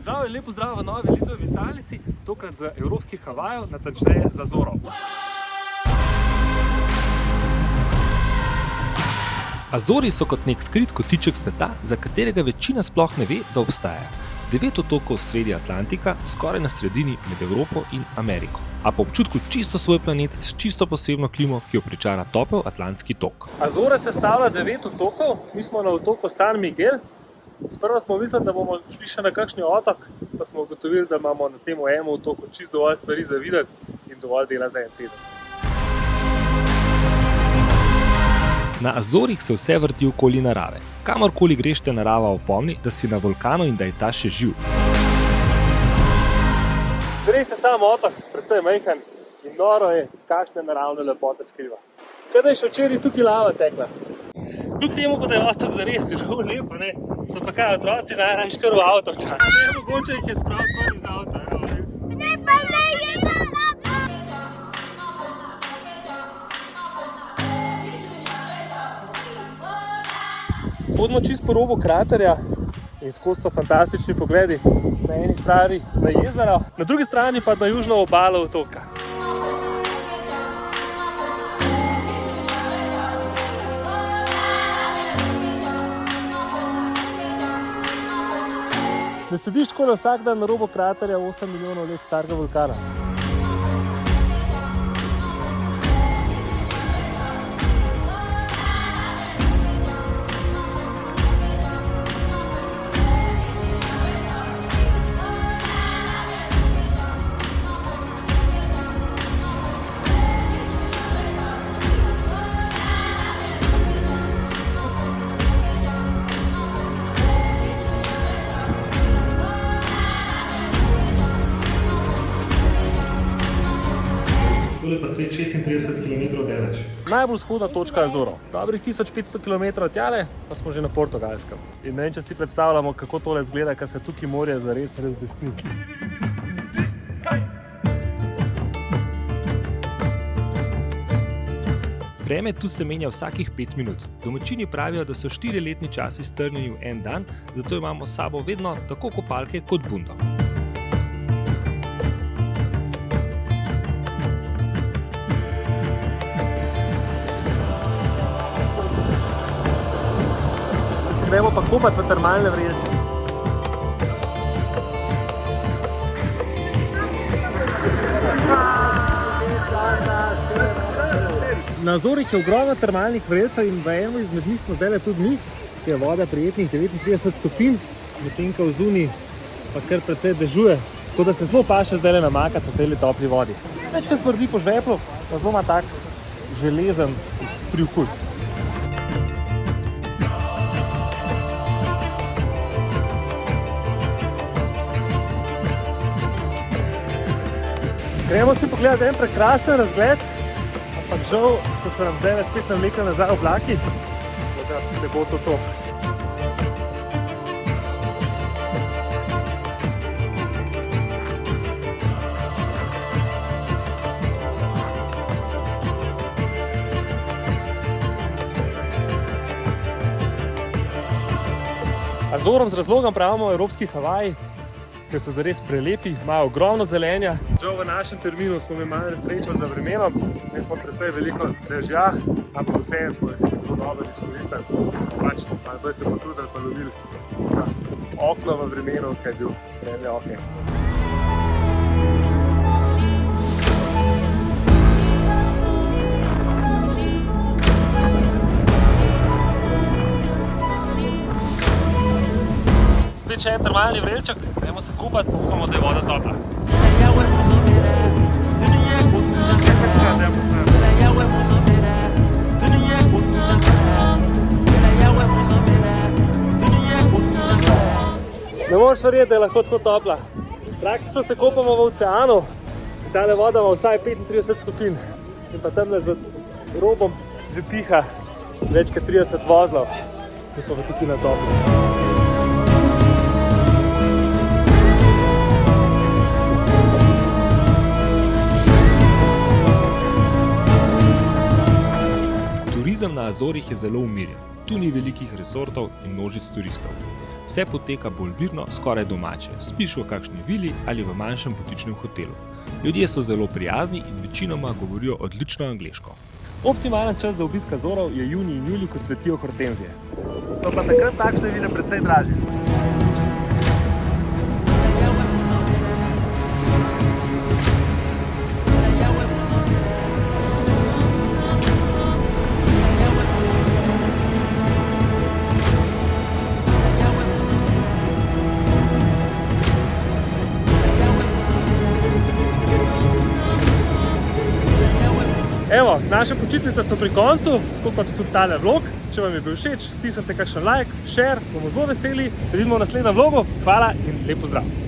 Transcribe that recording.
Zdravo in lepo zdravo v novi Lidovi Vitalnici, tokrat z evropskih Havajev, natančneje z Azorov. Azori so kot nek skrit kotiček sveta, za katerega večina sploh ne ve, da obstaja. 9 otokov sredi Atlantika, skoraj na sredini med Evropo in Ameriko. A po občutku čisto svoj planet s čisto posebno klimo, ki jo pričara topel Atlantski tok. Azore sestavlja 9 otokov, mi smo na otoku San Miguel. Sprva smo mislili, da bomo šli še na kakšni otok, pa smo ugotovili, da imamo na tem enem otoku čisto dovolj stvari za videti in dovolj dela za en teden. Na Azorih se vse vrti okoli narave. Kamorkoli greš, te narava opomni, da si na vulkanu in da je ta še živ. Res je sam otok, precej majhen in noro je, kakšne naravne lepote skriva. Kaj da je še včeraj tukaj lava tekla? Kljub temu, da je otok zares zelo lepo, ne, so pa kaj otroci najrajši kar v avto. Ne, mogoče jih je spraviti ven iz avta. Hodimo čisto po robu kraterja in skozi so fantastični pogledi. Na eni strani na jezero, na drugi strani pa na južno obalo otoka. Ne sediš takole vsak dan na robu kraterja 8 milijonov let starega vulkana. Tole pa svet 36 km daleč. Najbolj vzhodna točka Azorov. Dobrih 1500 km tjale, pa smo že na Portugalskem. In ne vem, če si predstavljamo, kako tole izgleda, ko se tukaj morje zares razbesni. Vreme tu se menja vsakih 5 minut. Domačini pravijo, da so 4-letni časi strnjeni v en dan, zato imamo s sabo vedno tako kopalke kot bundo. Gremo pa kopati v termalne vrelce. Na Azorih je ogromno termalnih vrelcev in v enem izmed njih smo zdajle tudi mi, ki je voda prijetnih 39 stopinj, medtem ko vzuni pa kar precej dežuje, tako da se zelo paše zdajle namakati v tej topli vodi. Več, ko smrdi po žveplu, pa zelo ima tak železen priokus. Gremo si pogledati en prekrasen razgled, ampak žal so se nam zdaj spet navlekli nazaj oblaki, da ne bo to. Azorom z razlogom pravimo evropski Havaji, ker so zares prelepi, imajo ogromno zelenja. Žal v našem terminu smo imeli malo nesrečo za vremenom, mi smo precej veliko dežja, ampak vseeno smo jih zelo dobro izkoristili. Smo pač malo bolj se potrudili pa lovili tista okna v vremenu, ki je bil vreme okej. Spet še en termalni vrelček, gremo se kupati, upamo, da je voda topla. Ne moreš verjeti, da je lahko tako topla. Praktično se kopamo v oceanu in tale voda ima vsaj 35 stopinj. In pa tamle za robom že piha več kot 30 vozlov. Mi smo pa tukaj na toplu. Turizem na Azorih je zelo umirjen. tu ni velikih resortov in množic turistov. Vse poteka bolj mirno, skoraj domače. Spiš v kakšni vili ali v manjšem butičnem hotelu. Ljudje so zelo prijazni in večinoma govorijo odlično angleško. Optimalen čas za obisk Azorov je junij in julij, ko cvetijo hortenzije. So pa takrat takšne vile precej dražje. Evo, naše počitnice so pri koncu, tako kot tudi tale vlog. Če vam je bil všeč, stisnite kakšen like, share, bomo zelo veseli. Se vidimo v naslednjem vlogu. Hvala in lep pozdrav!